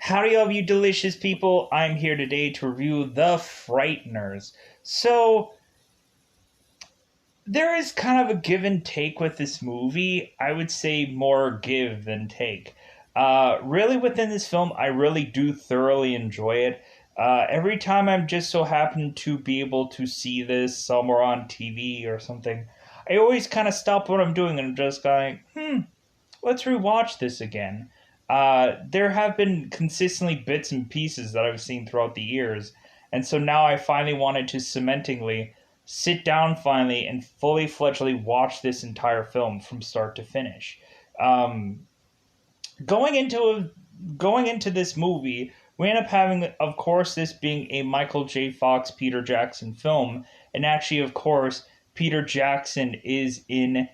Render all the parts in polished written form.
Howdy, all you delicious people. I'm here today to review The Frighteners. So, there is kind of a give and take with this movie. I would say more give than take. Really, within this film, I really do thoroughly enjoy it. Every time I'm just so happen to be able to see this somewhere on TV or something, I always kind of stop what I'm doing and I'm just going, let's rewatch this again. There have been consistently bits and pieces that I've seen throughout the years, and so now I finally wanted to cementingly sit down finally and fully fledgedly watch this entire film from start to finish. Um, going into going into this movie, we end up having, of course, this being a Michael J. Fox, Peter Jackson film, and actually, of course, Peter Jackson is in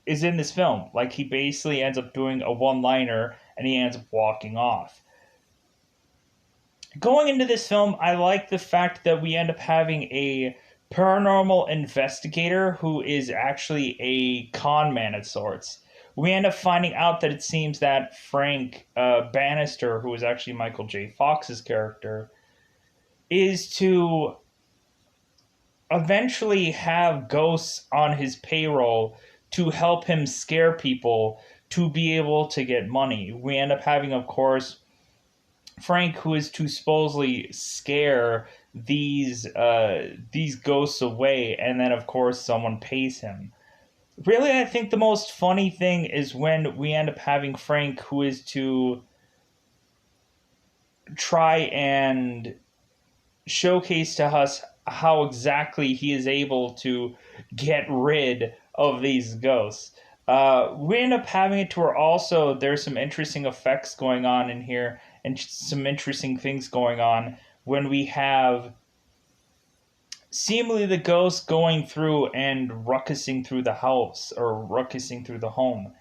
this film. Like, he basically ends up doing a one liner and he ends up walking off. Going into this film, I like the fact that we end up having a paranormal investigator who is actually a con man of sorts. We end up finding out that it seems that Frank Bannister, who is actually Michael J. Fox's character, is to eventually have ghosts on his payroll to help him scare people to be able to get money. We end up having, of course, Frank, who is to supposedly scare these ghosts away, and then of course someone pays him. Really, I think the most funny thing is when we end up having Frank, who is to try and showcase to us how exactly he is able to get rid of these ghosts. We end up having it to where also there's some interesting effects going on in here and some interesting things going on when we have seemingly the ghost going through and ruckusing through the house or ruckusing through the home.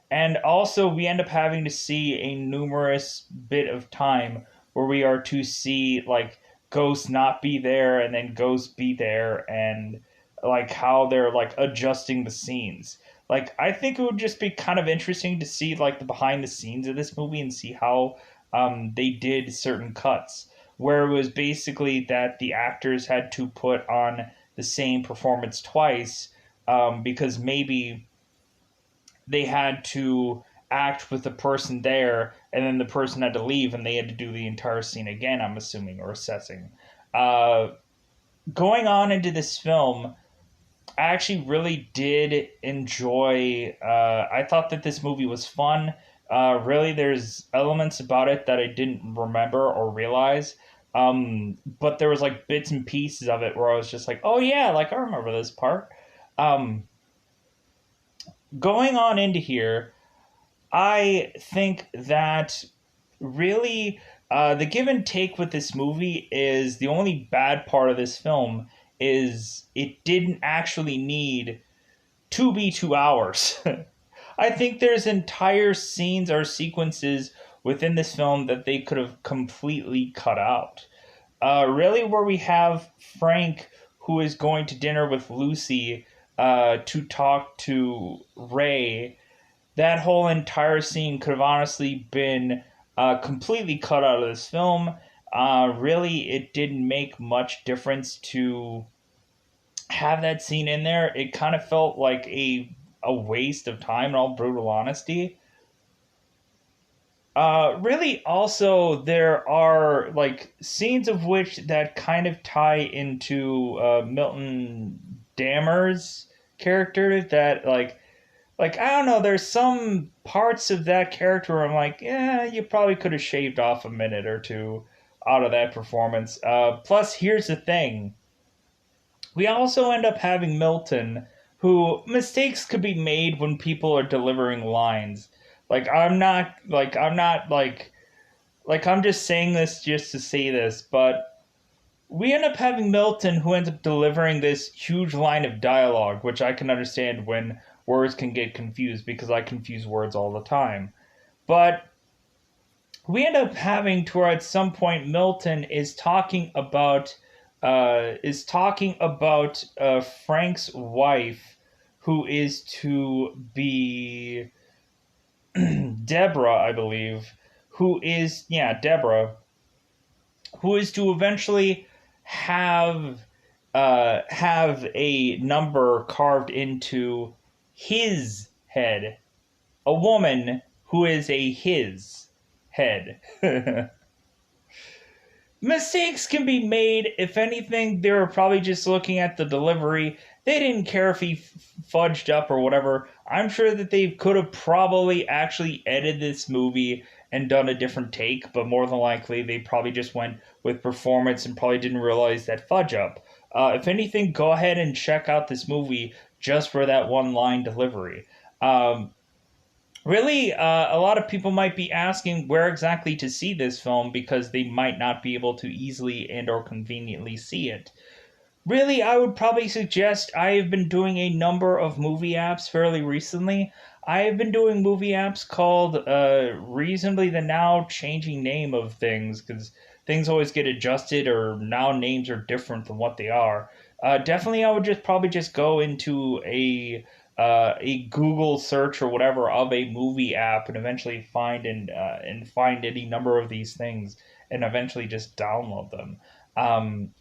And also, we end up having to see a numerous bit of time where we are to see, like, ghosts not be there and then ghosts be there, and, like, how they're, like, adjusting the scenes. Like, I think it would just be kind of interesting to see, like, the behind the scenes of this movie and see how they did certain cuts, where it was basically that the actors had to put on the same performance twice, because maybe they had to act with the person there and then the person had to leave and they had to do the entire scene again, I'm assuming, or assessing. uh, Going on into this film, I actually really did enjoy. I thought that this movie was fun. Really, there's elements about it that I didn't remember or realize, but there was like bits and pieces of it where I was just like, oh yeah, like I remember this part. um, Going on into here, I think that really, the give and take with this movie is the only bad part of this film is it didn't actually need to be 2 hours. I think there's entire scenes or sequences within this film that they could have completely cut out. Really, where we have Frank, who is going to dinner with Lucy to talk to Ray, that whole entire scene could have honestly been completely cut out of this film. Really, it didn't make much difference to have that scene in there. It kind of felt like a waste of time, in all brutal honesty. Really, also, there are like scenes of which that kind of tie into Milton Dammer's character that like I don't know, there's some parts of that character where I'm like, yeah, you probably could have shaved off a minute or two out of that performance. Plus, here's the thing: we also end up having Milton, who mistakes could be made when people are delivering lines. Like I'm just saying this just to say this, but we end up having Milton who ends up delivering this huge line of dialogue, which I can understand when words can get confused because I confuse words all the time. But we end up having to where at some point Milton is talking about Frank's wife, who is to be Deborah, I believe, who is, yeah, Deborah, who is to eventually have have a number carved into his head, a woman who is a his head. Mistakes can be made. If anything, they were probably just looking at the delivery. They didn't care if he fudged up or whatever. I'm sure that they could have probably actually edited this movie and done a different take, but more than likely they probably just went with performance and probably didn't realize that fudge up. If anything, go ahead and check out this movie just for that one line delivery. Um, Really, a lot of people might be asking where exactly to see this film because they might not be able to easily and or conveniently see it. Really, I would probably suggest I have been doing a number of movie apps fairly recently. I have been doing movie apps called reasonably the now changing name of things because things always get adjusted or now names are different than what they are. Definitely, I would just probably just go into a Google search or whatever of a movie app and eventually and find any number of these things and eventually just download them,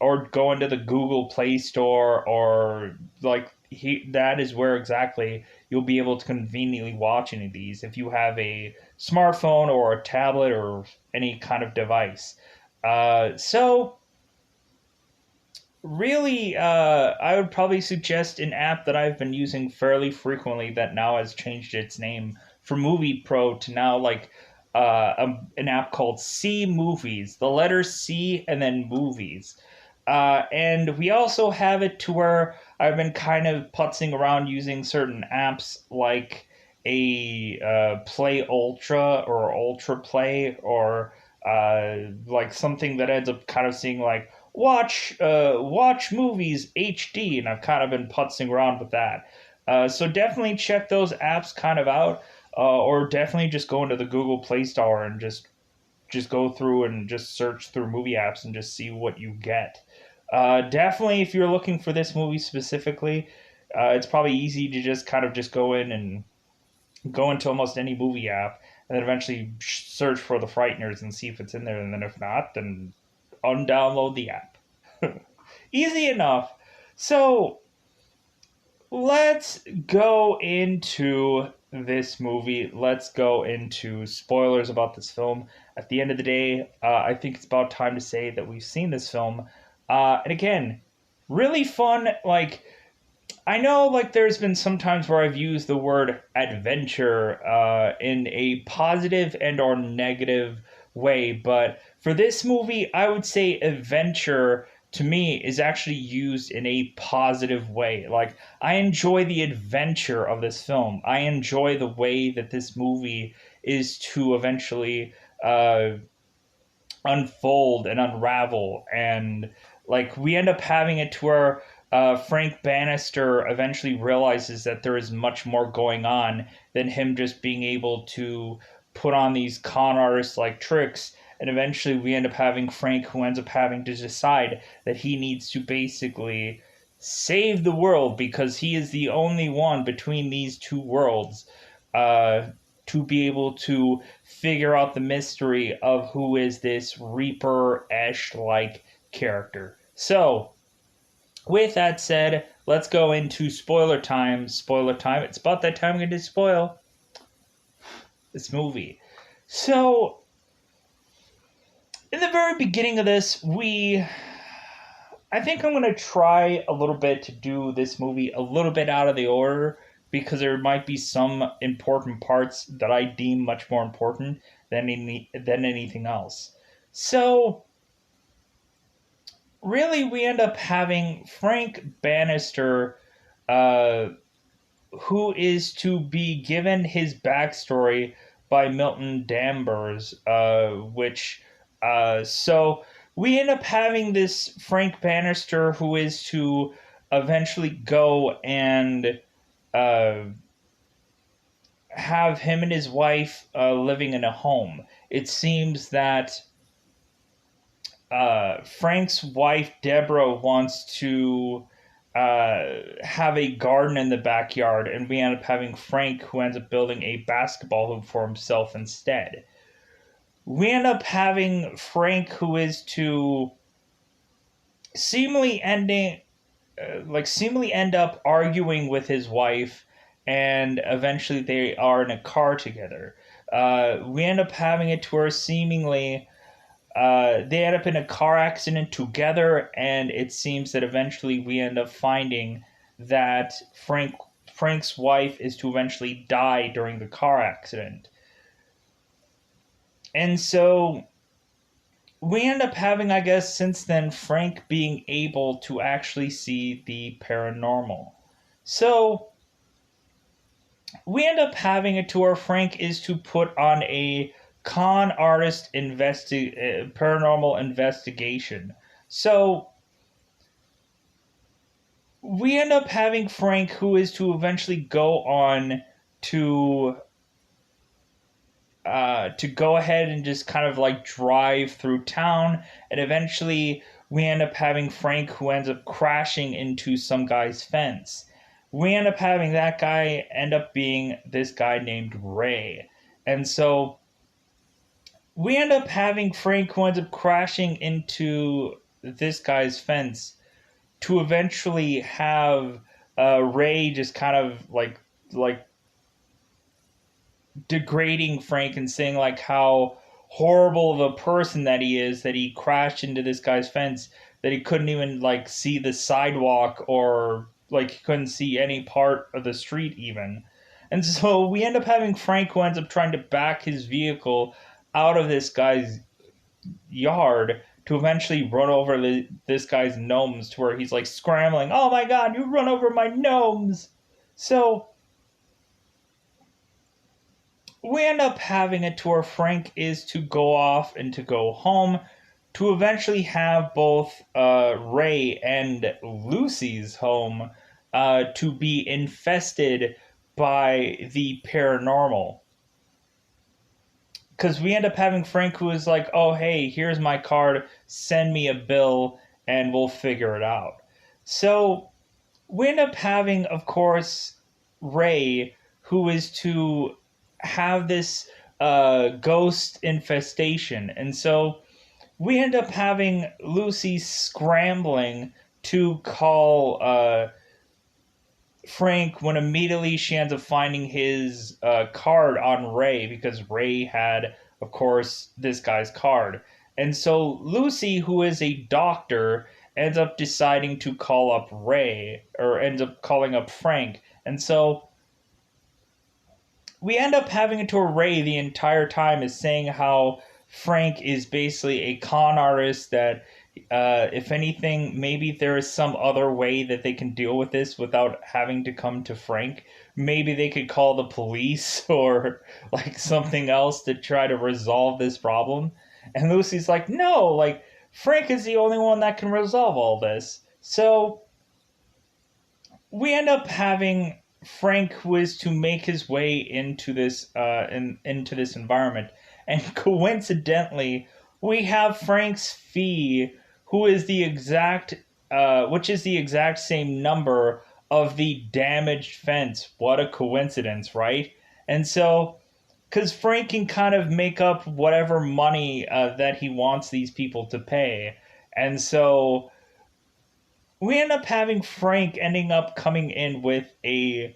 or go into the Google Play Store, or that is where exactly you'll be able to conveniently watch any of these if you have a smartphone or a tablet or any kind of device. So really, I would probably suggest an app that I've been using fairly frequently that now has changed its name from Movie Pro to now an app called C Movies, the letter C and then Movies. And we also have it to where I've been kind of putzing around using certain apps like a Play Ultra or Ultra Play, or like something that ends up kind of seeing like watch movies HD, and I've kind of been putzing around with that. So definitely check those apps kind of out, or definitely just go into the Google Play Store and just go through and just search through movie apps and just see what you get. Definitely, if you're looking for this movie specifically, it's probably easy to just kind of just go in and go into almost any movie app and then eventually search for the Frighteners and see if it's in there. And then if not, then undownload the app. Easy enough. So let's go into this movie. Let's go into spoilers about this film. At the end of the day, I think it's about time to say that we've seen this film. And again, really fun. Like, I know, like, there's been some times where I've used the word adventure in a positive and or negative way, but for this movie, I would say adventure to me is actually used in a positive way. Like, I enjoy the adventure of this film. I enjoy the way that this movie is to eventually unfold and unravel, and like we end up having it to where Frank Bannister eventually realizes that there is much more going on than him just being able to put on these con artist like tricks. And eventually, we end up having Frank, who ends up having to decide that he needs to basically save the world because he is the only one between these two worlds, uh, to be able to figure out the mystery of who is this Reaper Esh like character. So, with that said, let's go into spoiler time. Spoiler time. It's about that time I'm going to spoil this movie. So, in the very beginning of this, I think I'm going to try a little bit to do this movie a little bit out of the order because there might be some important parts that I deem much more important than anything else. So, really, we end up having Frank Bannister, uh, who is to be given his backstory by Milton Danvers, so we end up having this Frank Bannister who is to eventually go and uh, have him and his wife living in a home. It seems that Frank's wife Deborah wants to have a garden in the backyard, and we end up having Frank who ends up building a basketball hoop for himself instead. we end up having Frank, who is to seemingly ending seemingly end up arguing with his wife, and eventually they are in a car together. We end up having it to where seemingly they end up in a car accident together, and it seems that eventually we end up finding that Frank's wife is to eventually die during the car accident. And so we end up having, I guess, since then, Frank being able to actually see the paranormal. So we end up having a tour. Frank is to put on a con artist paranormal investigation. So we end up having Frank, who is to eventually go on to to go ahead and just kind of like drive through town, and eventually we end up having Frank, who ends up crashing into some guy's fence. We end up having that guy end up being this guy named Ray. And so we end up having Frank, who ends up crashing into this guy's fence, to eventually have Ray just kind of like degrading Frank and saying like how horrible of a person that he is, that he crashed into this guy's fence, that he couldn't even like see the sidewalk, or like he couldn't see any part of the street even. And so we end up having Frank, who ends up trying to back his vehicle out of this guy's yard to eventually run over this guy's gnomes, to where he's like scrambling, oh my god, you run over my gnomes. So we end up having it to where Frank is to go off and to go home, to eventually have both Ray and Lucy's home to be infested by the paranormal. Because we end up having Frank, who is like, oh, hey, here's my card, send me a bill, and we'll figure it out. So we end up having, of course, Ray, who is to have this ghost infestation. And so we end up having Lucy scrambling to call Frank, when immediately she ends up finding his card on Ray, because Ray had, of course, this guy's card. And so Lucy, who is a doctor, ends up deciding to call up Ray, or ends up calling up Frank. And so we end up having to array the entire time is saying how Frank is basically a con artist, that if anything, maybe there is some other way that they can deal with this without having to come to Frank. Maybe they could call the police or like something else to try to resolve this problem. And Lucy's like, no, like Frank is the only one that can resolve all this. So we end up having Frank, who is to make his way into this into this environment, and coincidentally, we have Frank's fee, who is the exact which is the exact same number of the damaged fence. What a coincidence, right? And so, because Frank can kind of make up whatever money that he wants these people to pay, and so we end up having Frank ending up coming in with a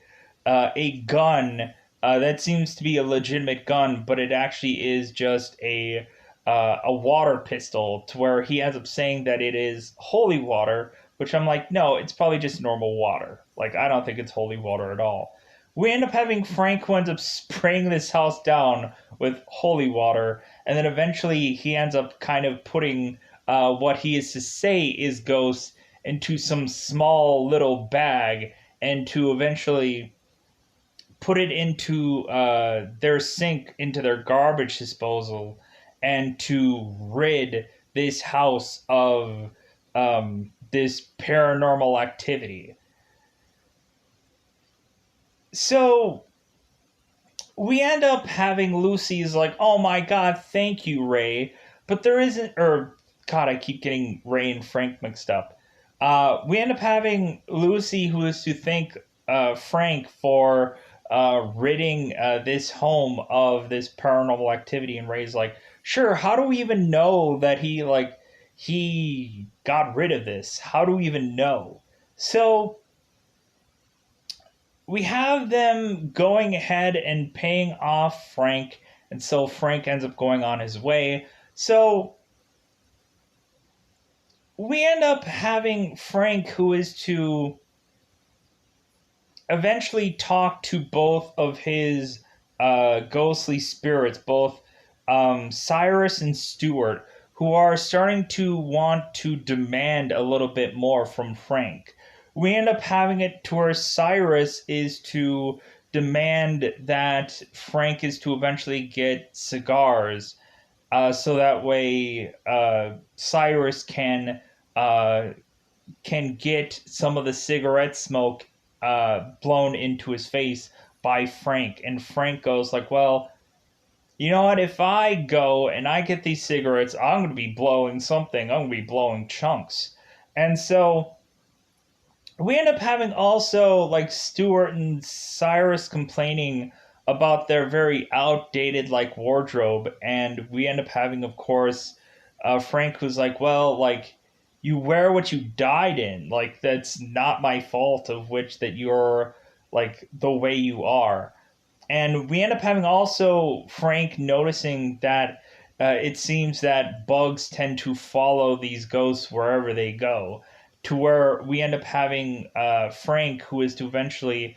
gun that seems to be a legitimate gun, but it actually is just a water pistol, to where he ends up saying that it is holy water, which I'm like, no, it's probably just normal water. Like, I don't think it's holy water at all. We end up having Frank, who ends up spraying this house down with holy water, and then eventually he ends up kind of putting what he is to say is ghosts into some small little bag, and to eventually put it into their sink, into their garbage disposal, and to rid this house of this paranormal activity. So we end up having Lucy's like, oh my god, thank you, Ray. But there isn't, or God, I keep getting Ray and Frank mixed up. We end up having Lucy, who is to thank Frank for ridding this home of this paranormal activity. And Ray's like, sure, how do we even know that he got rid of this? How do we even know? So we have them going ahead and paying off Frank, and so Frank ends up going on his way. So we end up having Frank, who is to eventually talk to both of his ghostly spirits, both Cyrus and Stuart, who are starting to want to demand a little bit more from Frank. We end up having it to where Cyrus is to demand that Frank is to eventually get cigars, so that way Cyrus uh, can get some of the cigarette smoke blown into his face by Frank. And Frank goes like, well, you know what? If I go and I get these cigarettes, I'm going to be blowing something. I'm going to be blowing chunks. And so we end up having also like Stuart and Cyrus complaining about their very outdated like wardrobe, and we end up having, of course, Frank who's like, well, like you wear what you died in, like that's not my fault of which that you're like the way you are. And we end up having also Frank noticing that it seems that bugs tend to follow these ghosts wherever they go, to where we end up having Frank, who is to eventually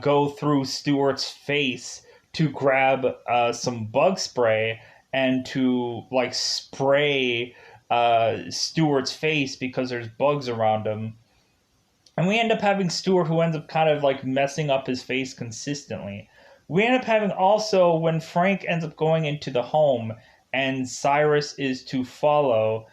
go through Stewart's face to grab some bug spray and to like spray Stewart's face because there's bugs around him. And we end up having Stewart, who ends up kind of like messing up his face consistently. We end up having also when Frank ends up going into the home and Cyrus is to follow,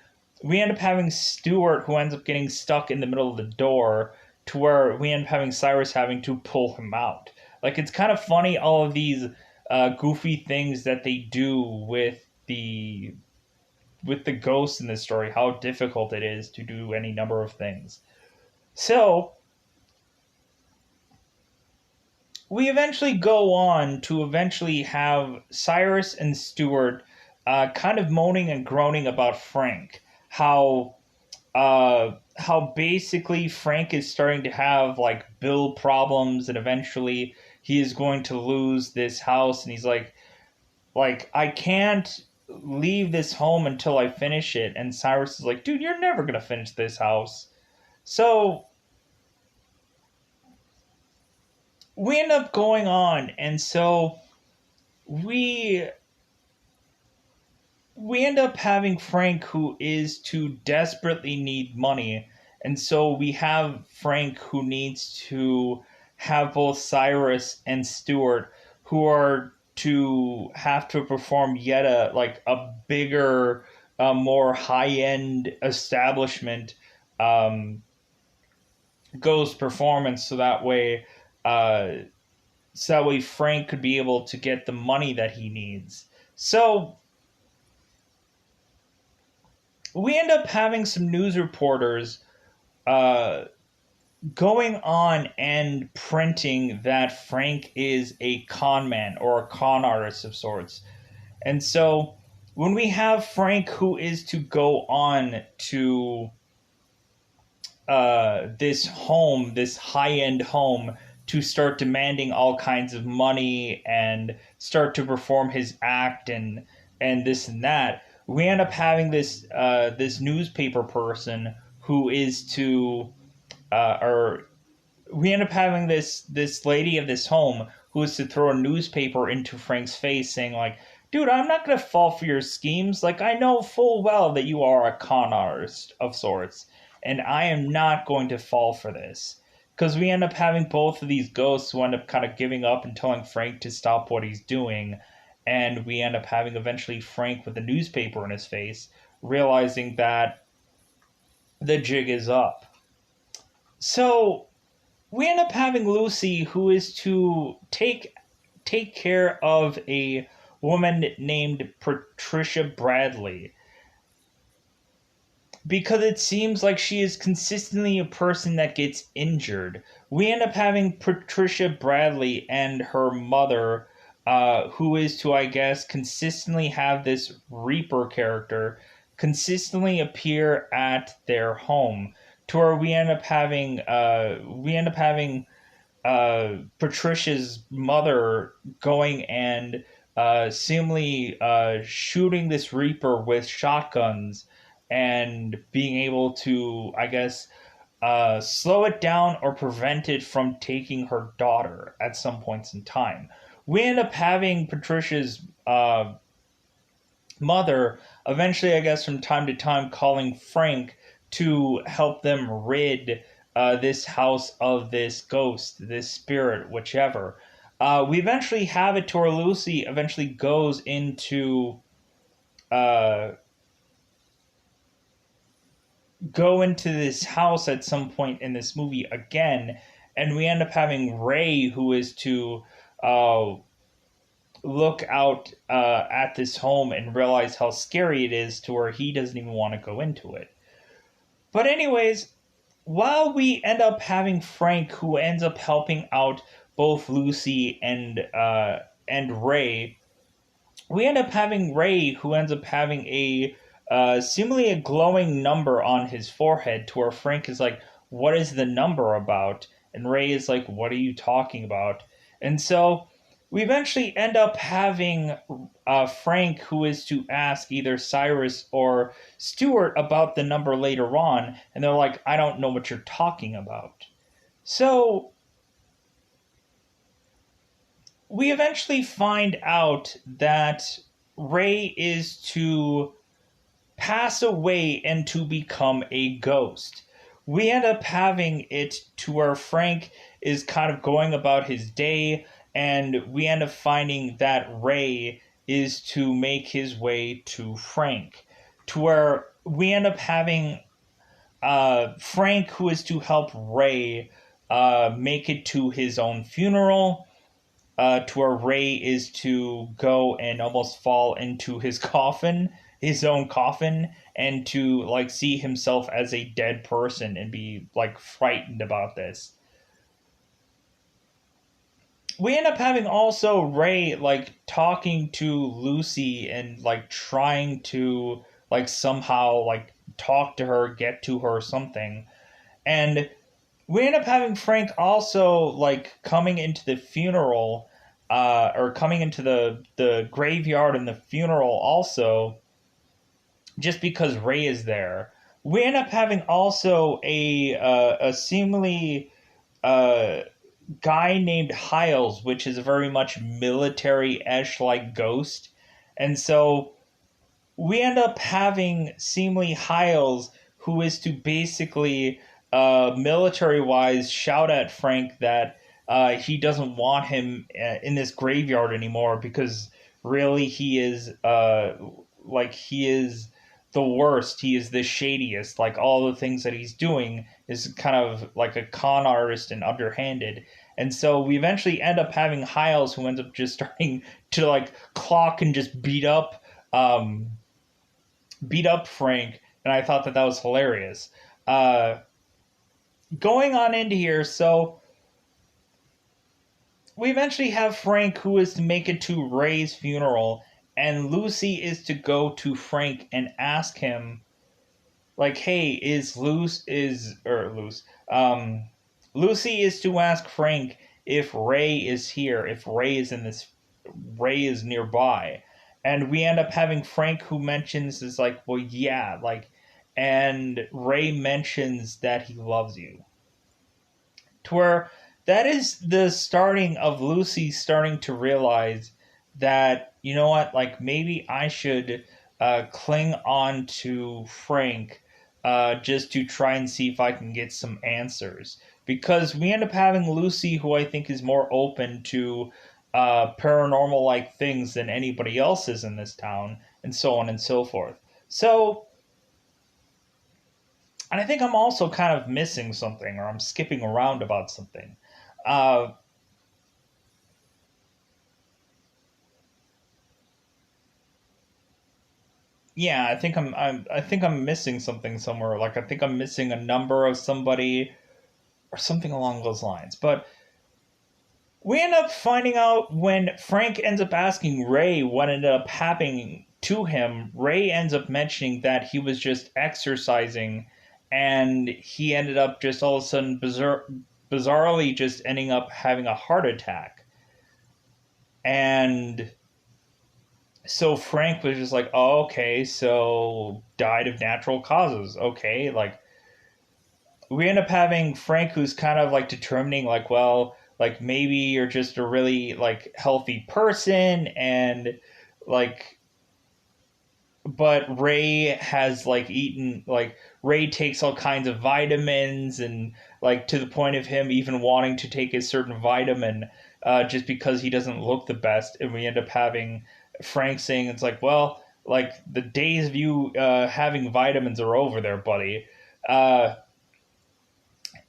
we end up having Stewart, who ends up getting stuck in the middle of the door, to where we end up having Cyrus having to pull him out. Like, it's kind of funny, all of these goofy things that they do with the ghosts in this story, how difficult it is to do any number of things. So we eventually go on to eventually have Cyrus and Stewart kind of moaning and groaning about Frank. How basically Frank is starting to have like bill problems, and eventually he is going to lose this house, and he's like I can't leave this home until I finish it. And Cyrus is like, dude, you're never gonna finish this house. So we end up going on, and so we we end up having Frank, who is to desperately need money, and so we have Frank, who needs to have both Cyrus and Stewart, who are to have to perform yet a bigger, more high end establishment um, ghost performance, uh, so that way Frank could be able to get the money that he needs. So we end up having some news reporters uh, going on and printing that Frank is a con man or a con artist of sorts. And so when we have Frank, who is to go on to this home, this high end home, to start demanding all kinds of money and start to perform his act and this and that. We end up having this newspaper person who is to or we end up having this lady of this home who is to throw a newspaper into Frank's face, saying like, dude, I'm not going to fall for your schemes. Like, I know full well that you are a con artist of sorts, and I am not going to fall for this. Because we end up having both of these ghosts who end up kind of giving up and telling Frank to stop what he's doing. And we end up having eventually Frank with a newspaper in his face, realizing that the jig is up. So we end up having Lucy, who is to take care of a woman named Patricia Bradley, because it seems like she is consistently a person that gets injured. We end up having Patricia Bradley and her mother who is to, I guess, consistently have this Reaper character consistently appear at their home, to where we end up having Patricia's mother going and seemingly shooting this Reaper with shotguns and being able to, I guess, slow it down or prevent it from taking her daughter at some points in time. We end up having Patricia's mother eventually, I guess, from time to time calling Frank to help them rid this house of this ghost, this spirit, whichever. We eventually have it to where Lucy eventually goes uh, into this house at some point in this movie again, and we end up having Ray, who is to uh, look out at this home and realize how scary it is, to where he doesn't even want to go into it. But anyways, while we end up having Frank, who ends up helping out both Lucy and Ray, we end up having Ray, who ends up having a seemingly a glowing number on his forehead, to where Frank is like, "What is the number about?" And Ray is like, "What are you talking about?" And so we eventually end up having Frank, who is to ask either Cyrus or Stuart about the number later on, and they're like, "I don't know what you're talking about." So we eventually find out that Ray is to pass away and to become a ghost. We end up having it to where Frank is kind of going about his day, and we end up finding that Ray is to make his way to Frank, to where we end up having Frank, who is to help Ray make it to his own funeral, to where Ray is to go and almost fall into his coffin, his own coffin, and to like see himself as a dead person and be like frightened about this. We end up having also Ray like talking to Lucy and like trying to like somehow like talk to her, get to her, or something. And we end up having Frank also like coming into the funeral, or coming into the graveyard and the funeral also, just because Ray is there. We end up having also a seemingly uh, guy named Hiles, which is a very much military-esque like ghost, and so we end up having seemingly Hiles, who is to basically, military wise, shout at Frank that he doesn't want him in this graveyard anymore, because really he is the worst. He is the shadiest. Like all the things that he's doing is kind of like a con artist and underhanded. And so we eventually end up having Hiles, who ends up just starting to like clock and just beat up Frank, and I thought that that was hilarious. Uh, Going on into here, so we eventually have Frank, who is to make it to Ray's funeral, and Lucy is to go to Frank and ask him, like, "Hey, is Luce is or Luce? Lucy is to ask Frank if Ray is here, if Ray is in this, Ray is nearby." And we end up having Frank, who mentions is like, "Well, yeah, like," and Ray mentions that he loves you. To where that is the starting of Lucy starting to realize that, you know what, like maybe I should cling on to Frank, just to try and see if I can get some answers. Because we end up having Lucy, who I think is more open to paranormal like things than anybody else is in this town, and so on and so forth. So, and I think I'm also kind of missing something, or I'm skipping around about something. Uh, yeah, I think I'm missing something somewhere. Like I think I'm missing a number of somebody or something along those lines. But We end up finding out when Frank ends up asking Ray what ended up happening to him. Ray ends up mentioning that he was just exercising and he ended up just all of a sudden bizarrely just ending up having a heart attack. And so Frank was just like, oh, okay, so died of natural causes. Okay, like we end up having Frank who's kind of like determining like, well, like maybe you're just a really like healthy person and like but Ray has like eaten like Ray takes all kinds of vitamins and like to the point of him even wanting to take a certain vitamin just because he doesn't look the best, and we end up having Frank saying it's like, well, like the days of you having vitamins are over there, buddy. uh,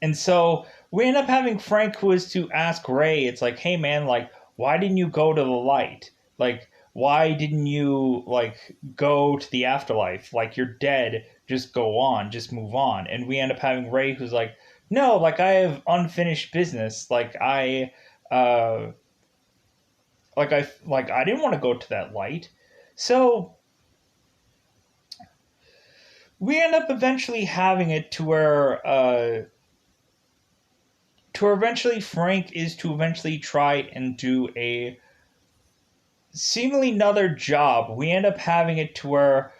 and so we end up having Frank who is to ask Ray, it's like, hey man, like, why didn't you go to the light? Like, why didn't you like go to the afterlife? Like you're dead, just go on, just move on. And we end up having Ray who's like, no, like I have unfinished business. Uh I didn't want to go to that light. So we end up eventually having it to where eventually Frank is to eventually try and do a seemingly another job. We end up having it to where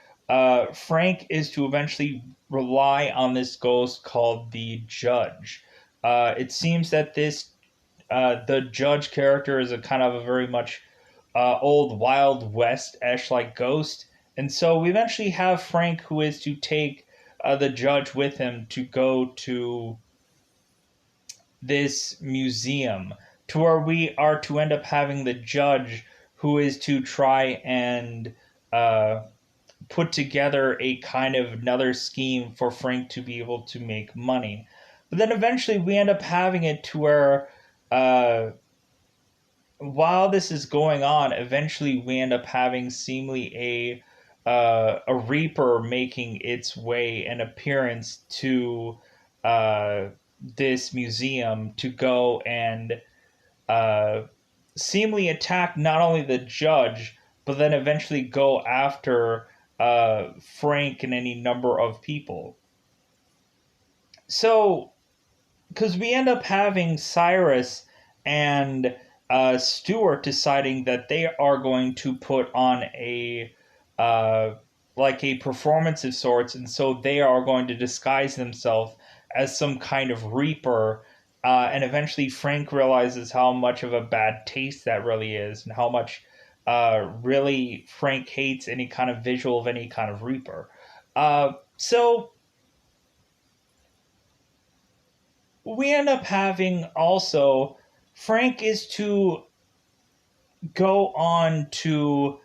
Frank is to eventually rely on this ghost called the Judge. It seems that this the Judge character is a kind of a very much old Wild West esh like ghost, and so we eventually have Frank who is to take the Judge with him to go to this museum, to where we are to end up having the Judge who is to try and uh, put together a kind of another scheme for Frank to be able to make money. But then eventually we end up having it to where uh, while this is going on, eventually we end up having seemingly a Reaper making its way an appearance to uh, this museum to go and uh, seemingly attack not only the Judge, but then eventually go after Frank and any number of people. So, because we end up having Cyrus and Stuart deciding that they are going to put on uh, like a performance of sorts, and so they are going to disguise themselves as some kind of reaper. And eventually, Frank realizes how much of a bad taste that really is, and how much really Frank hates any kind of visual of any kind of reaper. So we end up having also Frank is to go on to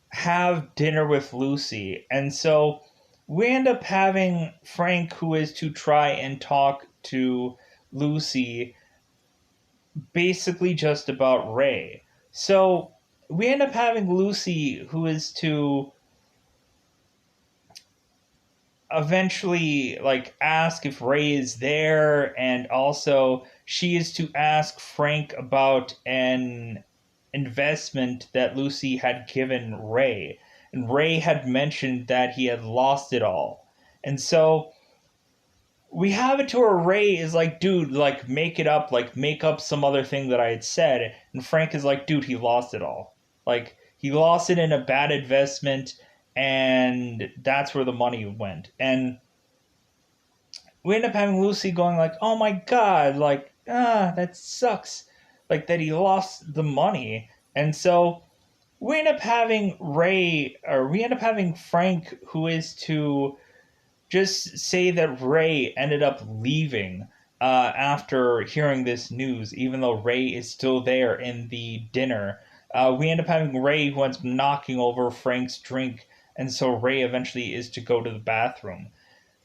have dinner with Lucy. And so we end up having Frank who is to try and talk to Lucy basically just about Ray. So we end up having Lucy who is to eventually like ask if Ray is there, and also she is to ask Frank about an investment that Lucy had given Ray, and Ray had mentioned that he had lost it all. And so we have it to where Ray is like, dude, like make it up, like make up some other thing that I had said, and Frank is like, dude, he lost it all. Like he lost it in a bad investment, and that's where the money went. And we end up having Lucy going like, "Oh my god, like that sucks," like that he lost the money. And so we end up having we end up having Frank, who is to just say that Ray ended up leaving after hearing this news, even though Ray is still there in the dinner. We end up having Ray who ends up knocking over Frank's drink, and so Ray eventually is to go to the bathroom.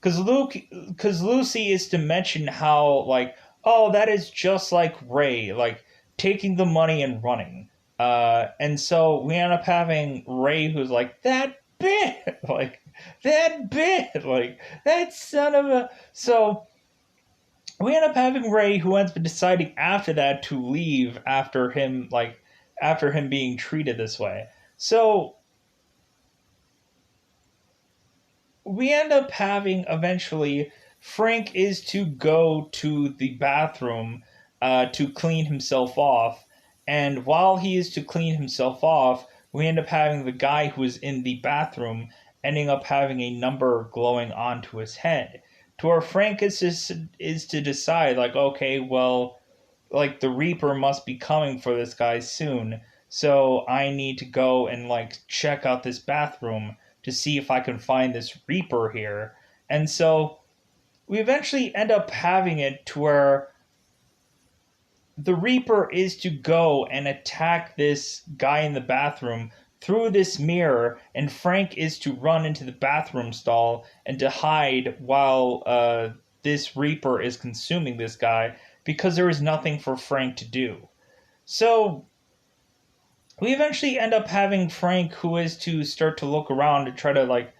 Because Lucy is to mention how like, oh, that is just like Ray, like taking the money and running. And so we end up having Ray who's like that bit, like that bit, like that son of a. So we end up having Ray, who ends up deciding after that to leave after him being treated this way. So we end up having eventually Frank is to go to the bathroom to clean himself off, and while he is to clean himself off, we end up having the guy who is in the bathroom ending up having a number glowing onto his head. To where Frank is to decide like, okay, well, like the Reaper must be coming for this guy soon, so I need to go and like check out this bathroom to see if I can find this Reaper here. And so we eventually end up having it to where the Reaper is to go and attack this guy in the bathroom through this mirror, and Frank is to run into the bathroom stall and to hide while this Reaper is consuming this guy because there is nothing for Frank to do. So we eventually end up having Frank, who is to start to look around to try to like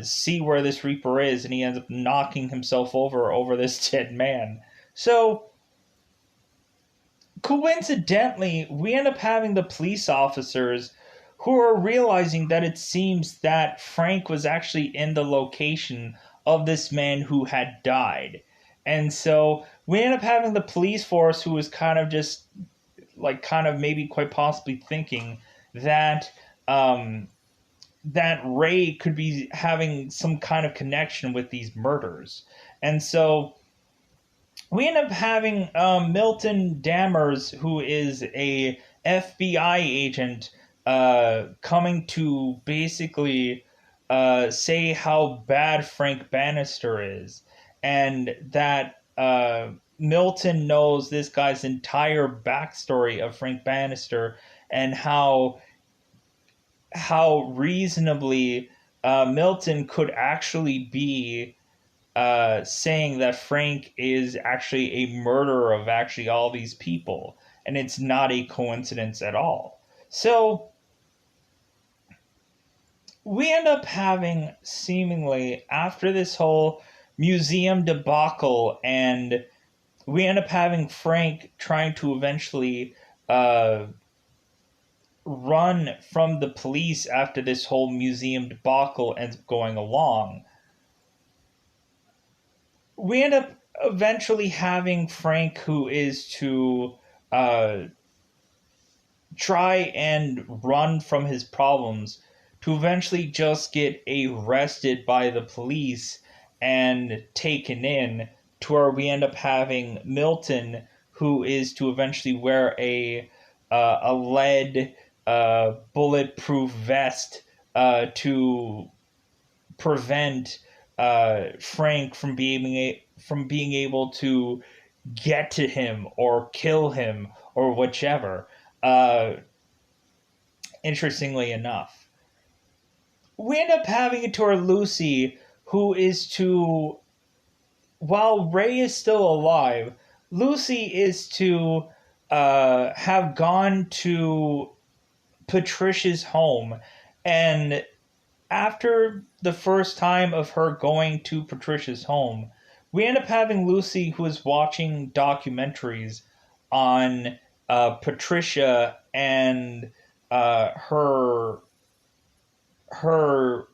see where this Reaper is, and he ends up knocking himself over this dead man. So coincidentally, we end up having the police officers who are realizing that it seems that Frank was actually in the location of this man who had died. And so we end up having the police force who was kind of just like kind of maybe quite possibly thinking that that Ray could be having some kind of connection with these murders. And so we end up having Milton Dammers, who is a FBI agent, coming to basically say how bad Frank Bannister is, and that Milton knows this guy's entire backstory of Frank Bannister and how reasonably Milton could actually be saying that Frank is actually a murderer of actually all these people, and it's not a coincidence at all. So we end up having seemingly after this whole museum debacle, and we end up having Frank trying to eventually run from the police after this whole museum debacle ends up going along. We end up eventually having Frank, who is to uh, try and run from his problems, to eventually just get arrested by the police and taken in, to where we end up having Milton, who is to eventually wear a lead bulletproof vest to prevent Frank from being able to get to him or kill him or whichever. Uh, Interestingly enough, we end up having it to our Lucy, who is to, while Ray is still alive, Lucy is to have gone to Patricia's home, and after the first time of her going to Patricia's home, we end up having Lucy, who is watching documentaries on Patricia and her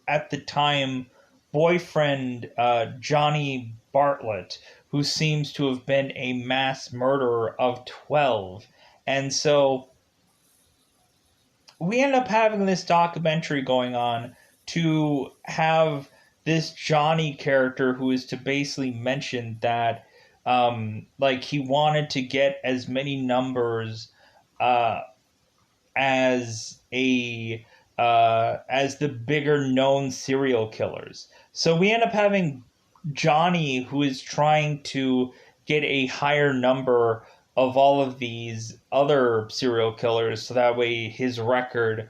at the time boyfriend Johnny Bartlett, who seems to have been a mass murderer of 12. And so we end up having this documentary going on to have this Johnny character who is to basically mention that like he wanted to get as many numbers uh, as the bigger known serial killers. So we end up having Johnny, who is trying to get a higher number of all of these other serial killers, so that way his record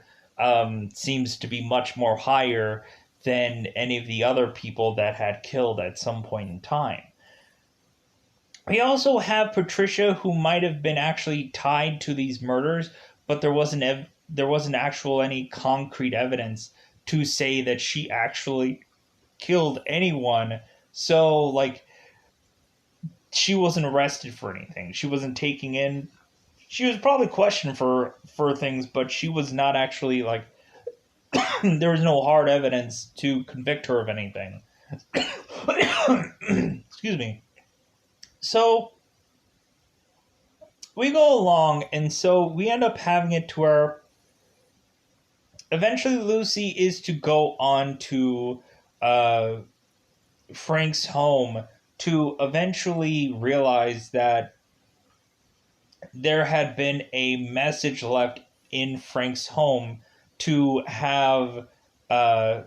seems to be much more higher than any of the other people that had killed at some point in time. We also have Patricia, who might have been actually tied to these murders, but there wasn't actual any concrete evidence to say that she actually killed anyone. So like she wasn't arrested for anything. She wasn't taken in. She was probably questioned for things, but she was not actually like there was no hard evidence to convict her of anything. Excuse me. So we go along, and so we end up having it to where eventually Lucy is to go on to uh, Frank's home to eventually realize that there had been a message left in Frank's home to have uh,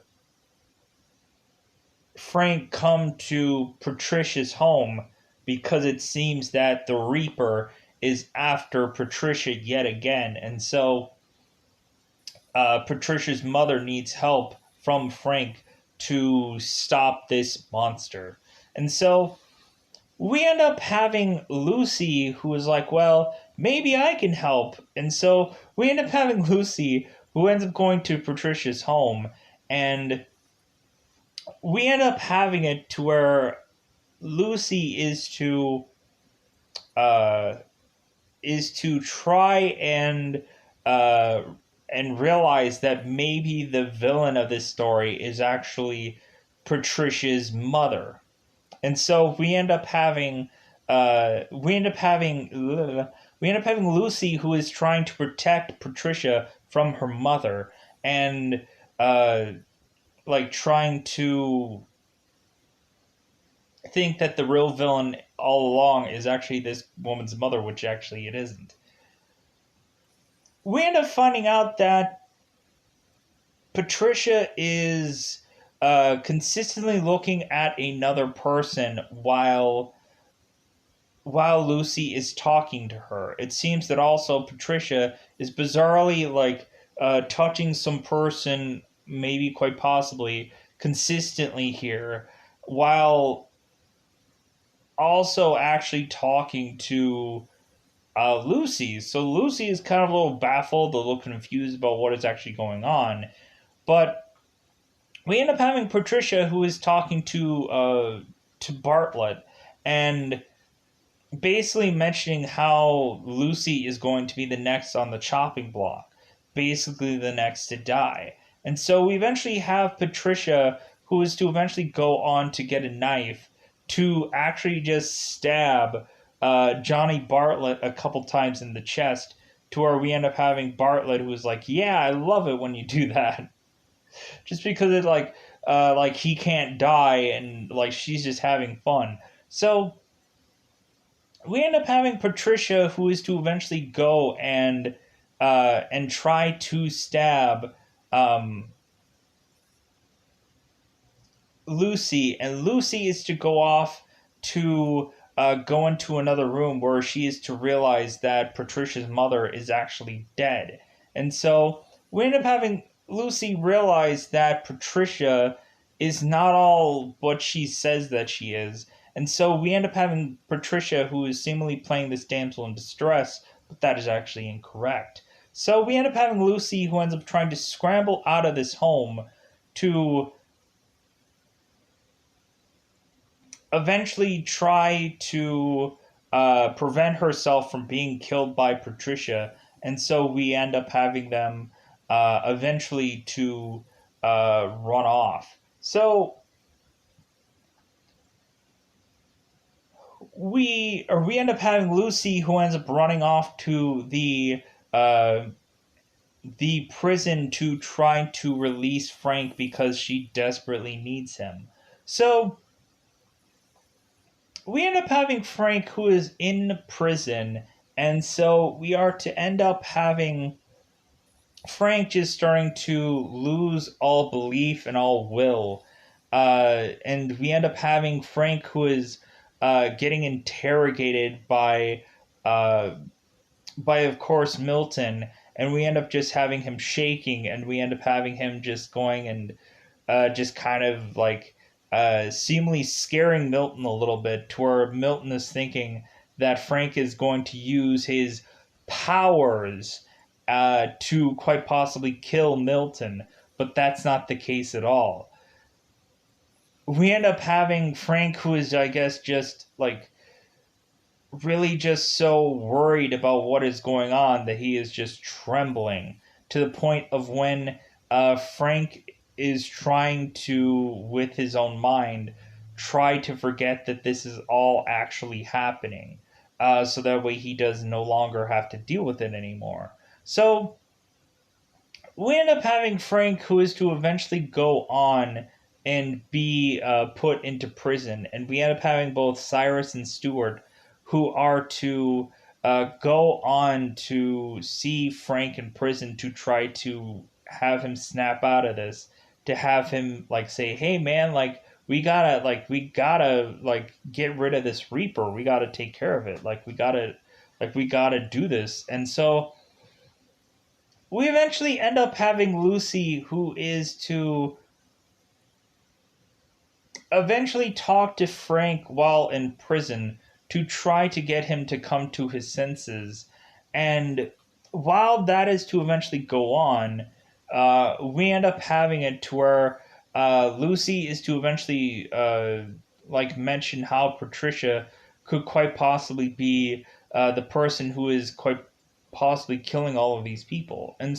Frank come to Patricia's home because it seems that the Reaper is after Patricia yet again. And so Patricia's mother needs help from Frank to stop this monster. And so we end up having Lucy, who is like, well, maybe I can help. And so we end up having Lucy, who ends up going to Patricia's home. And we end up having it to where Lucy uh, is to try uh, and realize that maybe the villain of this story is actually Patricia's mother. And so we end up having Lucy, who is trying to protect Patricia from her mother, and uh, like trying to think that the real villain all along is actually this woman's mother, which actually it isn't. We end up finding out that Patricia is consistently looking at another person while Lucy is talking to her. It seems that also Patricia is bizarrely like touching some person, maybe quite possibly consistently here, while also actually talking to Lucy. So Lucy is kind of a little baffled, a little confused about what is actually going on. But we end up having Patricia, who is talking to Bartlett, and basically mentioning how Lucy is going to be the next on the chopping block, basically the next to die. And so we eventually have Patricia, who is to eventually go on to get a knife to actually just stab Johnny Bartlett a couple times in the chest, to where we end up having Bartlett, who is like, "Yeah, I love it when you do that," just because it like he can't die, and like she's just having fun. So we end up having Patricia, who is to eventually go and try to stab um, Lucy, and Lucy is to go off to go into another room where she is to realize that Patricia's mother is actually dead. And so we end up having Lucy realize that Patricia is not all what she says that she is. And so we end up having Patricia, who is seemingly playing this damsel in distress, but that is actually incorrect. So we end up having Lucy, who ends up trying to scramble out of this home to eventually try to prevent herself from being killed by Patricia. And so we end up having them eventually to run off. So we end up having Lucy, who ends up running off to the prison to try to release Frank because she desperately needs him. So we end up having Frank, who is in prison, and so we are to end up having Frank just starting to lose all belief and all will. And we end up having Frank, who is getting interrogated uh, by, of course, Milton. And we end up just having him shaking, and we end up having him just going and just kind of like seemingly scaring Milton a little bit, to where Milton is thinking that Frank is going to use his powers to quite possibly kill Milton, but that's not the case at all. We end up having Frank, who is, I guess, just like really just so worried about what is going on that he is just trembling to the point of when Frank is trying to, with his own mind, try to forget that this is all actually happening. So that way he does no longer have to deal with it anymore. So we end up having Frank, who is to eventually go on and be put into prison, and we end up having both Cyrus and Stewart, who are to go on to see Frank in prison to try to have him snap out of this, to have him like say, "Hey, man, like." We gotta get rid of this Reaper. We gotta take care of it. We gotta do this. And so we eventually end up having Lucy, who is to eventually talk to Frank while in prison to try to get him to come to his senses. And while that is to eventually go on, we end up having it to where Lucy is to eventually mention how Patricia could quite possibly be the person who is quite possibly killing all of these people. And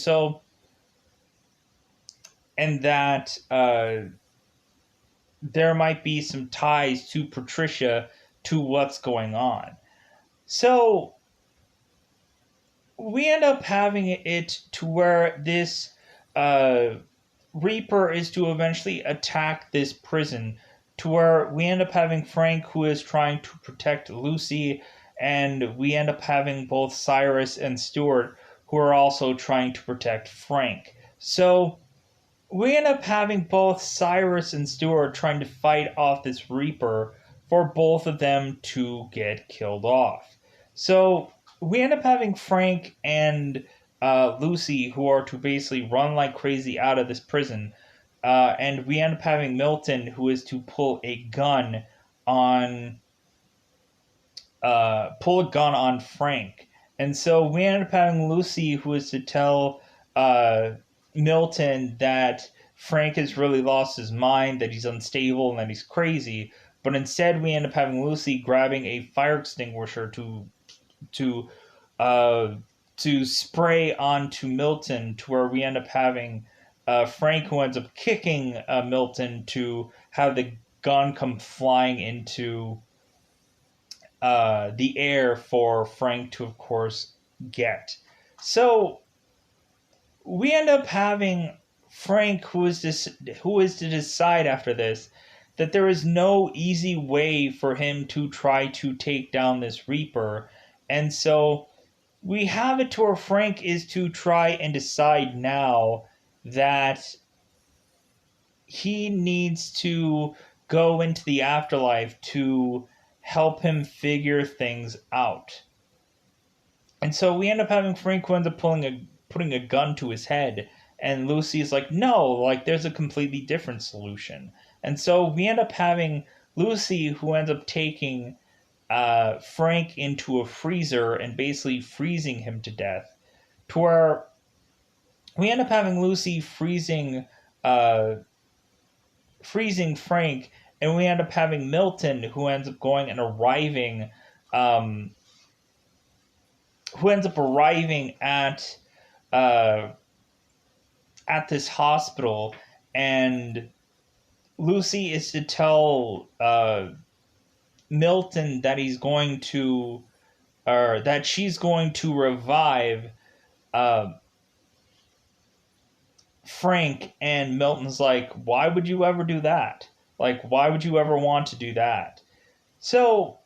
that there might be some ties to Patricia to what's going on. So we end up having it to where this uh, Reaper is to eventually attack this prison, to where we end up having Frank, who is trying to protect Lucy, and we end up having both Cyrus and Stewart, who are also trying to protect Frank. So we end up having both Cyrus and Stewart trying to fight off this Reaper for both of them to get killed off. So we end up having Frank and Lucy, who are to basically run like crazy out of this prison. And we end up having Milton, who is to on pull a gun on Frank. And so we end up having Lucy, who is to tell Milton that Frank has really lost his mind, that he's unstable, and that he's crazy. But instead, we end up having Lucy grabbing a fire extinguisher to uh, to spray onto Milton, to where we end up having Frank, who ends up kicking Milton to have the gun come flying into the air for Frank to, of course, get. So we end up having Frank, who is to decide after this that there is no easy way for him to try to take down this Reaper, and so we have it to where Frank is to try and decide now that he needs to go into the afterlife to help him figure things out. And so we end up having Frank who ends up putting a gun to his head, and Lucy is like, no, like there's a completely different solution. And so we end up having Lucy, who ends up taking Frank into a freezer and basically freezing him to death, to where we end up having Lucy freezing Frank, and we end up having Milton, who ends up going and arriving, who ends up arriving uh, at this hospital, and Lucy is to tell Milton that he's going to, or that she's going to revive uh, Frank, and Milton's like, why would you ever do that? Like, why would you ever want to do that? So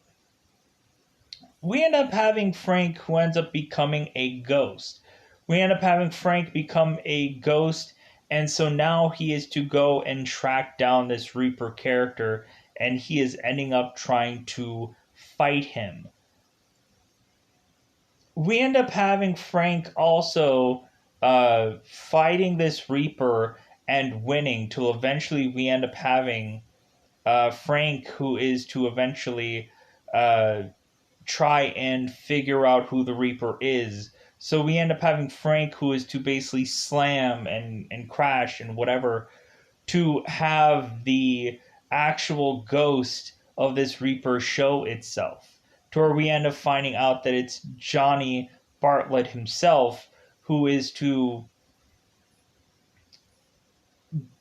we end up having Frank, who ends up becoming a ghost. We end up having Frank become a ghost, and so now he is to go and track down this Reaper character, and he is ending up trying to fight him. We end up having Frank also fighting this Reaper and winning, till eventually we end up having Frank, who is to eventually uh, try and figure out who the Reaper is. So we end up having Frank, who is to basically slam and crash and whatever, to have the actual ghost of this Reaper show itself. to where we end up finding out that it's Johnny Bartlett himself who is to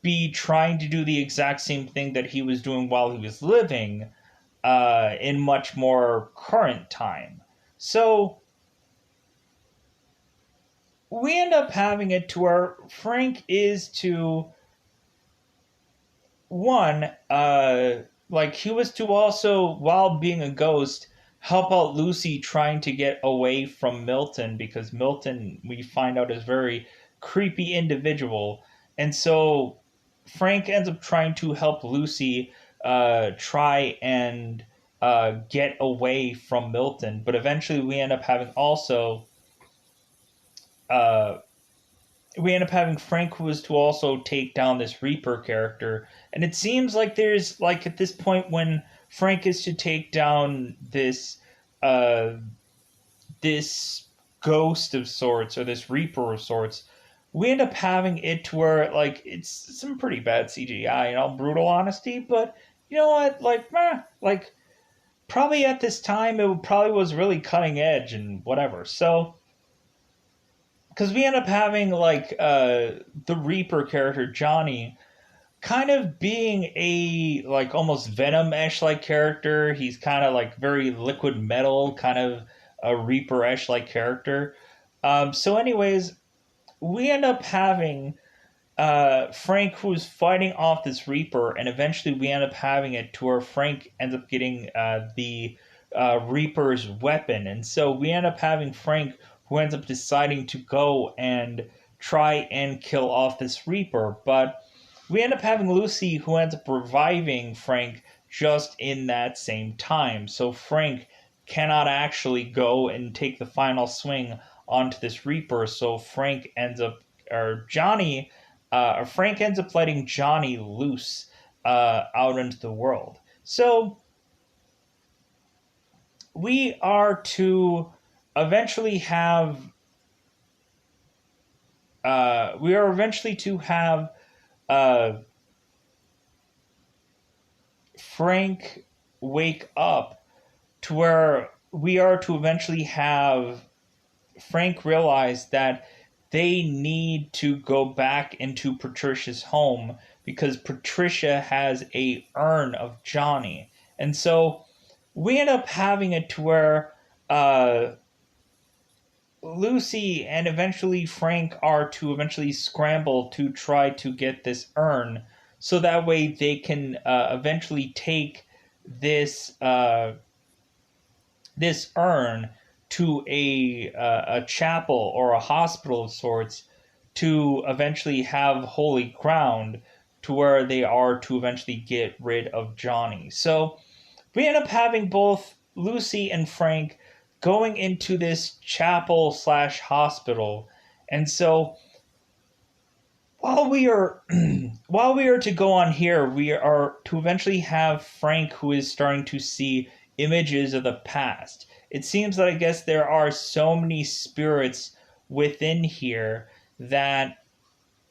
be trying to do the exact same thing that he was doing while he was living, in much more current time. So we end up having it to where Frank is to one, like he was to also, while being a ghost, help out Lucy trying to get away from Milton, because Milton, we find out, is a very creepy individual. And so Frank ends up trying to help Lucy try and get away from Milton. But eventually uh, we end up having Frank, who was to also take down this Reaper character. And it seems like there's, like, at this point when Frank is to take down uh this ghost of sorts, or this Reaper of sorts, we end up having it to where, like, it's some pretty bad CGI, in all brutal honesty. But you know what, like, like, probably at this time it probably was really cutting edge and whatever. So because we end up having, like, the Reaper character Johnny kind of being a, like, almost Venom-ish like character. He's kind of like very liquid metal, kind of a Reaper-ish like character. So anyways, we end up having Frank, who's fighting off this Reaper, and eventually we end up having it to where Frank ends up getting the Reaper's weapon. And so we end up having Frank, who ends up deciding to go and try and kill off this Reaper. But we end up having Lucy, who ends up reviving Frank just in that same time. So Frank cannot actually go and take the final swing onto this Reaper. So Frank ends up, or Johnny, Frank ends up letting Johnny loose out into the world. So we are to eventually have uh, Frank wake up, to where we are to eventually have Frank realize that they need to go back into Patricia's home, because Patricia has a urn of Johnny. And so we end up having it to where uh, Lucy and eventually Frank are to eventually scramble to try to get this urn, so that way they can eventually take this this urn to a chapel or a hospital of sorts, to eventually have holy ground, to where they are to eventually get rid of Johnny. So we end up having both Lucy and Frank going into this chapel slash hospital. And so while we are while we are to go on here, we are to eventually have Frank, who is starting to see images of the past. It seems that, I guess, there are so many spirits within here that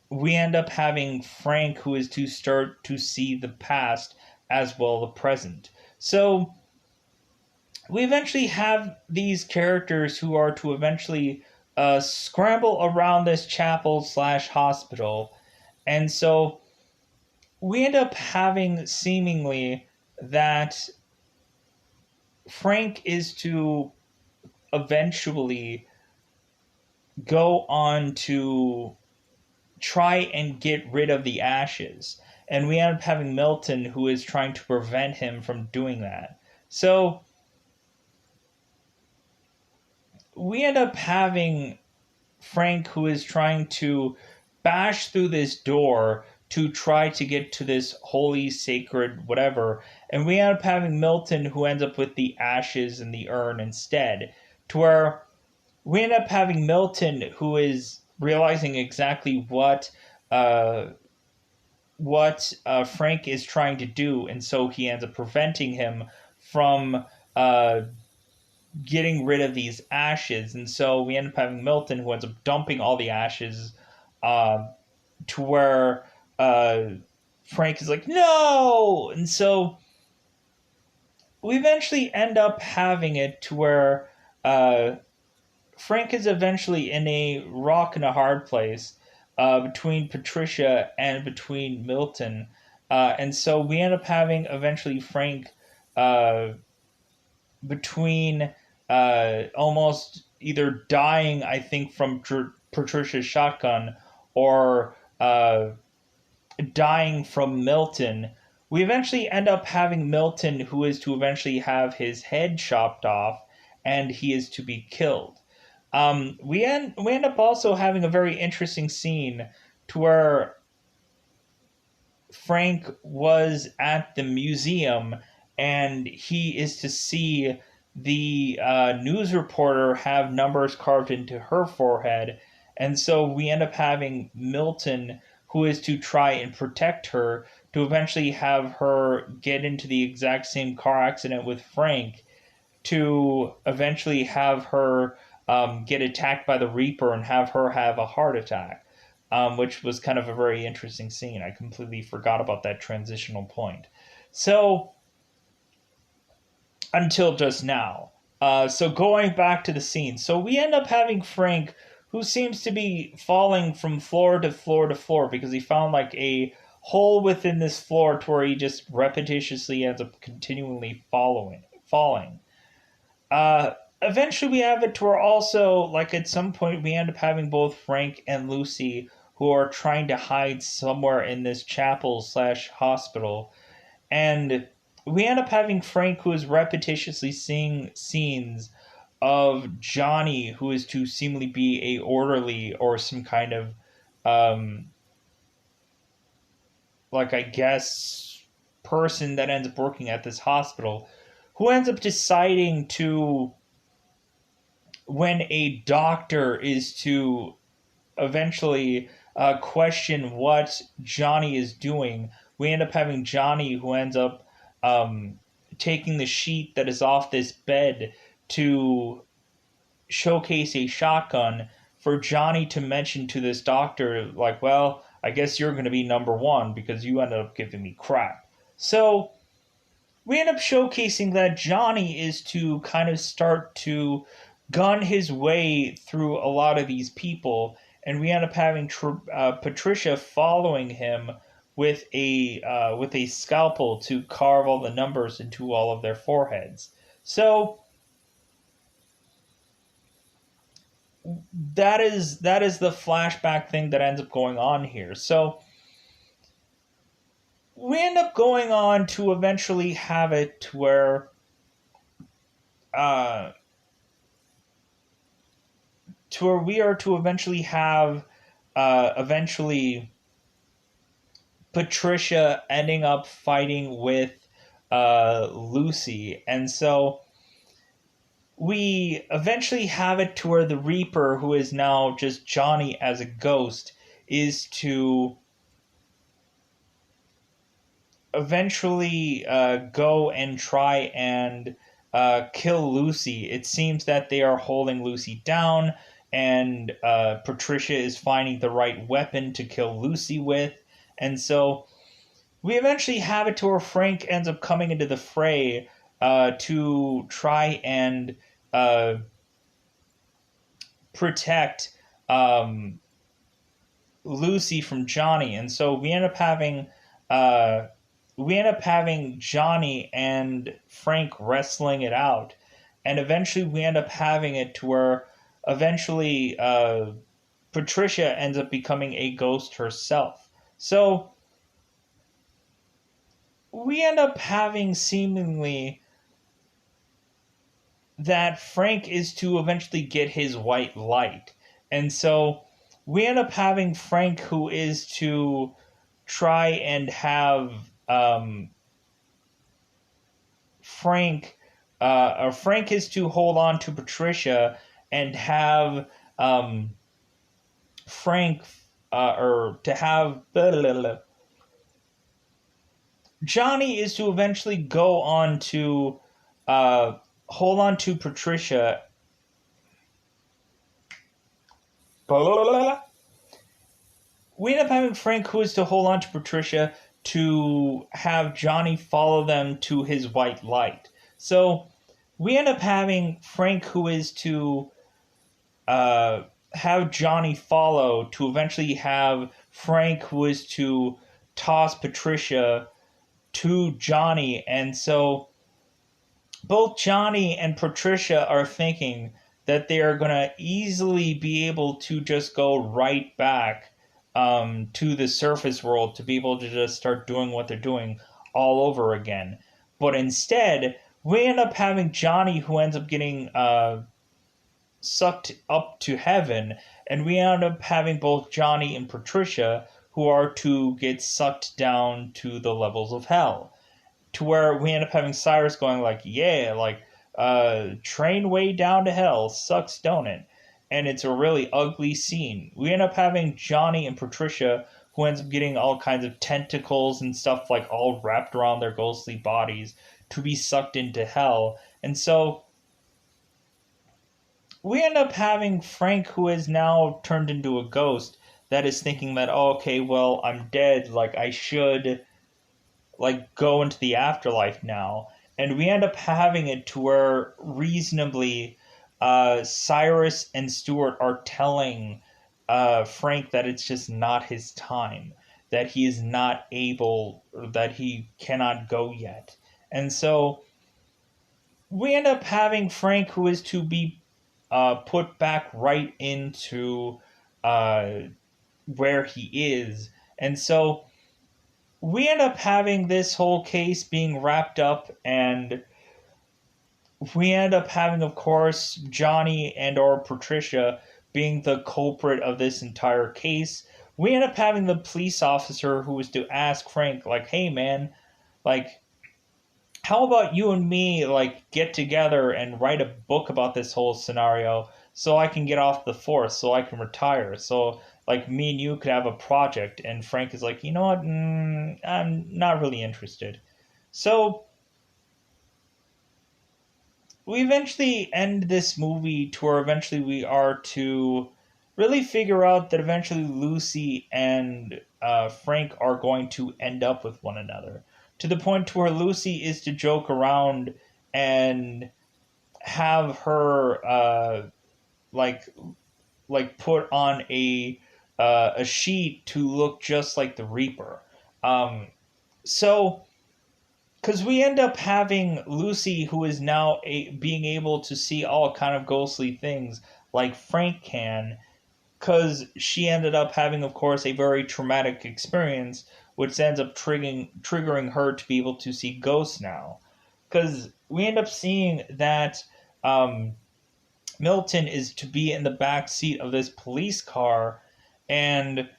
we end up having Frank, who is to start to see the past as well the present. So we eventually have these characters who are to eventually scramble around this chapel slash hospital. And so we end up having, seemingly, that Frank is to eventually go on to try and get rid of the ashes. And we end up having Milton, who is trying to prevent him from doing that. So we end up having Frank, who is trying to bash through this door to try to get to this holy, sacred, whatever. And we end up having Milton, who ends up with the ashes and the urn instead. To where we end up having Milton, who is realizing exactly what Frank is trying to do. And so he ends up preventing him from getting rid of these ashes. And so we end up having Milton, who ends up dumping all the ashes uh, to where Frank is like, no! And so we eventually end up having it to where uh, Frank is eventually in a rock and a hard place between Patricia and between Milton. And so we end up having eventually Frank uh, between almost either dying, I think, from Patricia's shotgun or dying from Milton. We eventually end up having Milton, who is to eventually have his head chopped off, and he is to be killed. We end up also having a very interesting scene to where Frank was at the museum and he is to see the news reporter have numbers carved into her forehead. And so we end up having Milton, who is to try and protect her, to eventually have her get into the exact same car accident with Frank, to eventually have her get attacked by the Reaper and have her have a heart attack, which was kind of a very interesting scene. I completely forgot about that transitional point. So, until just now. So, going back to the scene. So, we end up having Frank, who seems to be falling from floor to floor to floor because he found like a hole within this floor to where he just repetitiously ends up continually falling. Uh, Eventually, we have it to where also, like at some point, we end up having both Frank and Lucy who are trying to hide somewhere in this chapel slash hospital, and we end up having Frank who is repetitiously seeing scenes of Johnny, who is to seemingly be a orderly or some kind of, um, like I guess, person that ends up working at this hospital, who ends up deciding to when a doctor is to eventually question what Johnny is doing, we end up having Johnny who ends up um, taking the sheet that is off this bed to showcase a shotgun for Johnny to mention to this doctor, like, well, I guess you're going to be number one because you ended up giving me crap. So we end up showcasing that Johnny is to kind of start to gun his way through a lot of these people, and we end up having Patricia following him with a scalpel to carve all the numbers into all of their foreheads. So that is the flashback thing that ends up going on here. So we end up going on to eventually have it where uh, we are to eventually have eventually Patricia ending up fighting with Lucy, and so we eventually have it to where the Reaper, who is now just Johnny as a ghost, is to eventually go and try and kill Lucy. It seems that they are holding Lucy down, and Patricia is finding the right weapon to kill Lucy with. And so we eventually have it to where Frank ends up coming into the fray to try and uh, protect um, Lucy from Johnny. And so uh, we end up having Johnny and Frank wrestling it out, and eventually we end up having it to where eventually Patricia ends up becoming a ghost herself. So we end up having seemingly that Frank is to eventually get his white light. And so we end up having Frank who is to try and have Frank or Frank is to hold on to Patricia and have Frank or to have blah, blah, blah. Johnny is to eventually go on to hold on to Patricia. Blah, blah, blah, blah. We end up having Frank who is to hold on to Patricia to have Johnny follow them to his white light. So we end up having Frank, who is to uh, have Johnny follow, to eventually have Frank, who is to toss Patricia to Johnny. And so both Johnny and Patricia are thinking that they are going to easily be able to just go right back to the surface world, to be able to just start doing what they're doing all over again. But instead, we end up having Johnny, who ends up getting sucked up to heaven, and we end up having both Johnny and Patricia, who are to get sucked down to the levels of hell, to where we end up having Cyrus going like, yeah, like, train way down to hell, sucks, don't it? And it's a really ugly scene. We end up having Johnny and Patricia, who ends up getting all kinds of tentacles and stuff like all wrapped around their ghostly bodies to be sucked into hell. And so we end up having Frank, who is now turned into a ghost, that is thinking that, oh, okay, well, I'm dead, like, I should like go into the afterlife now. And we end up having it to where reasonably Cyrus and Stuart are telling Frank that it's just not his time, that he is not able, or that he cannot go yet. And so we end up having Frank, who is to be put back right into uh, where he is. And so we end up having this whole case being wrapped up, and we end up having, of course, Johnny and or Patricia being the culprit of this entire case. We end up having the police officer who was to ask Frank, like, hey man, like, how about you and me like get together and write a book about this whole scenario so I can get off the force, so I can retire, so like me and you could have a project. And Frank is like, you know what, I'm not really interested. So we eventually end this movie to where eventually we are to really figure out that eventually Lucy and Frank are going to end up with one another, to the point to where Lucy is to joke around and have her like put on a sheet to look just like the Reaper. So because we end up having Lucy, who is now being able to see all kind of ghostly things like Frank can, because she ended up having, of course, a very traumatic experience, which ends up triggering her to be able to see ghosts now. Because we end up seeing that um, Milton is to be in the back seat of this police car, and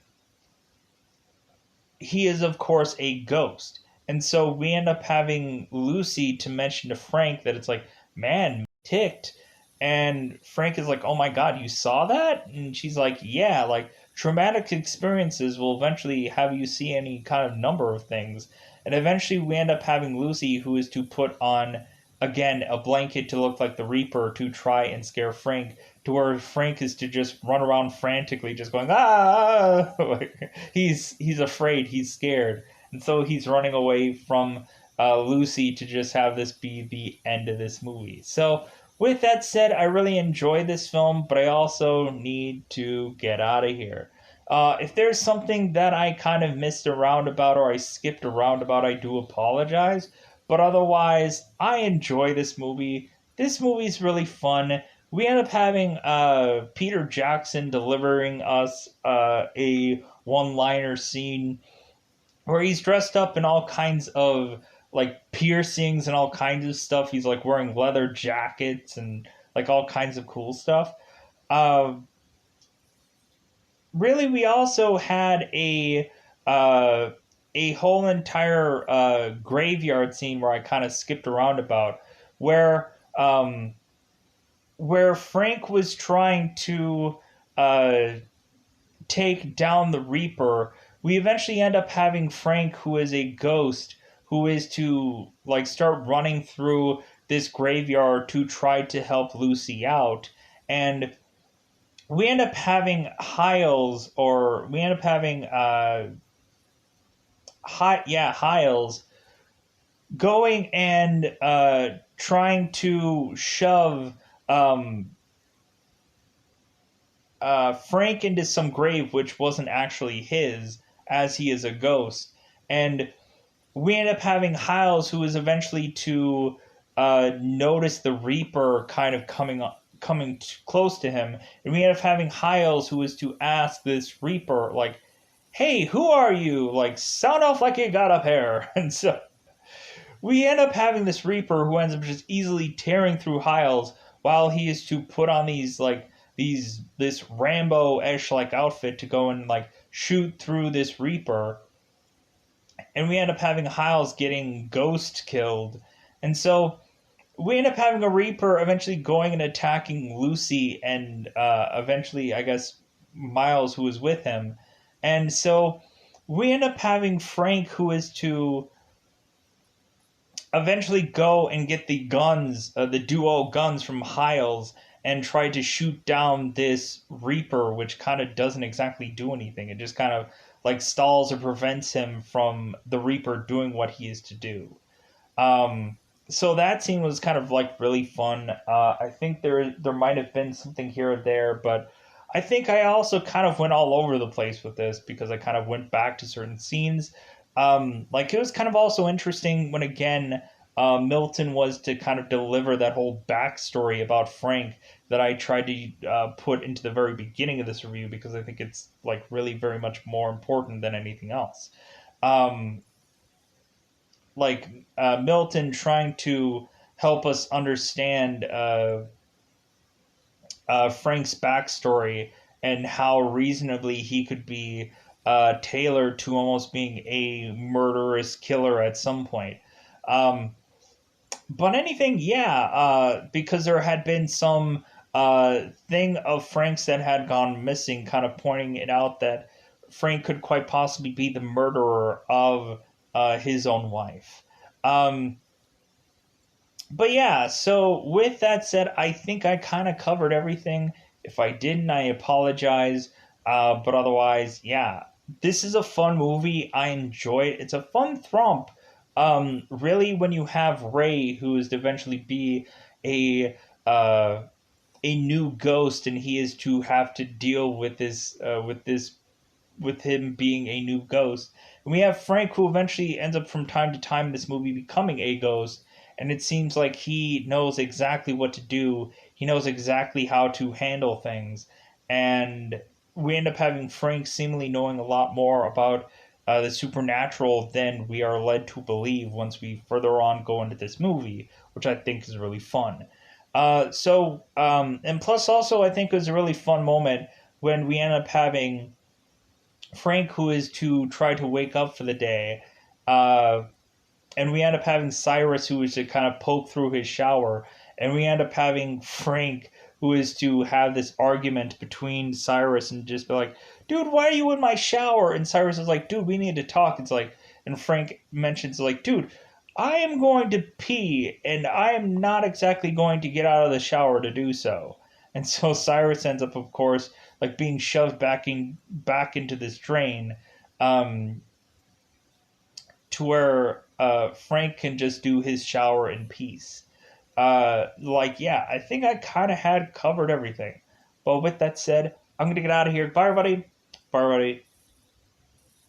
he is, of course, a ghost. And so we end up having Lucy to mention to Frank that it's like, man, ticked. And Frank is like, oh my God, you saw that? And she's like, yeah, like traumatic experiences will eventually have you see any kind of number of things. And eventually we end up having Lucy, who is to put on, again, a blanket to look like the Reaper to try and scare Frank, to where Frank is to just run around frantically, just going ah, like, he's afraid, he's scared, and so he's running away from Lucy to just have this be the end of this movie. So with that said, I really enjoyed this film, but I also need to get out of here. If there's something that I kind of missed around about or I skipped around about, I do apologize. But otherwise, I enjoy this movie. This movie's really fun. We end up having Peter Jackson delivering us a one-liner scene where he's dressed up in all kinds of like piercings and all kinds of stuff. He's like wearing leather jackets and like all kinds of cool stuff. Uh, Really, we also had uh, a whole entire graveyard scene where I kind of skipped around about, where where Frank was trying to uh, take down the Reaper. We eventually end up having Frank, who is a ghost, who is to like start running through this graveyard to try to help Lucy out. And we end up having Hiles, or we end up having Hiles going and trying to shove um, Frank into some grave which wasn't actually his, as he is a ghost. And we end up having Hiles, who is eventually to notice the Reaper kind of coming close to him, and we end up having Hiles, who is to ask this Reaper, like, "Hey, who are you? Like, sound off like you got a pair." And so we end up having this Reaper who ends up just easily tearing through Hiles while he is to put on this Rambo-ish like outfit to go and like shoot through this Reaper, and we end up having Hiles getting ghost killed. And so we end up having a Reaper eventually going and attacking Lucy and eventually, I guess, Miles, who is with him. And so we end up having Frank, who is to eventually go and get the guns, the duo guns from Hiles, and try to shoot down this Reaper, which kind of doesn't exactly do anything. It just kind of like stalls or prevents him from the Reaper doing what he is to do. Um, so that scene was kind of like really fun. I think there might have been something here or there, but I think I also kind of went all over the place with this because I kind of went back to certain scenes. Like it was kind of also interesting when again Milton was to kind of deliver that whole backstory about Frank that I tried to put into the very beginning of this review because I think it's like really very much more important than anything else. Um, like Milton trying to help us understand Frank's backstory and how reasonably he could be tailored to almost being a murderous killer at some point. Um, but anything, yeah, because there had been some thing of Frank's that had gone missing, kind of pointing it out that Frank could quite possibly be the murderer of his own wife. Um, but yeah, so with that said, I think I kind of covered everything. If I didn't, I apologize. But otherwise, yeah, this is a fun movie. I enjoy it. It's a fun thrump. Really, when you have Ray, who is to eventually be a uh, a new ghost, and he is to have to deal with him being a new ghost. And we have Frank, who eventually ends up from time to time in this movie becoming a ghost, and it seems like he knows exactly what to do. He knows exactly how to handle things, and we end up having Frank seemingly knowing a lot more about the supernatural than we are led to believe once we further on go into this movie, which I think is really fun. And plus also I think it was a really fun moment when we end up having Frank, who is to try to wake up for the day, uh, and we end up having Cyrus, who is to kind of poke through his shower, and we end up having Frank, who is to have this argument between Cyrus and just be like, "Dude, why are you in my shower?" And Cyrus is like, "Dude, we need to talk." It's like, and Frank mentions like, "Dude, I am going to pee, and I am not exactly going to get out of the shower to do so." And so Cyrus ends up, of course, like being shoved back into this drain, um, to where Frank can just do his shower in peace. Yeah, I think I kind of had covered everything. But with that said, I'm gonna get out of here. Bye, everybody. Bye, everybody.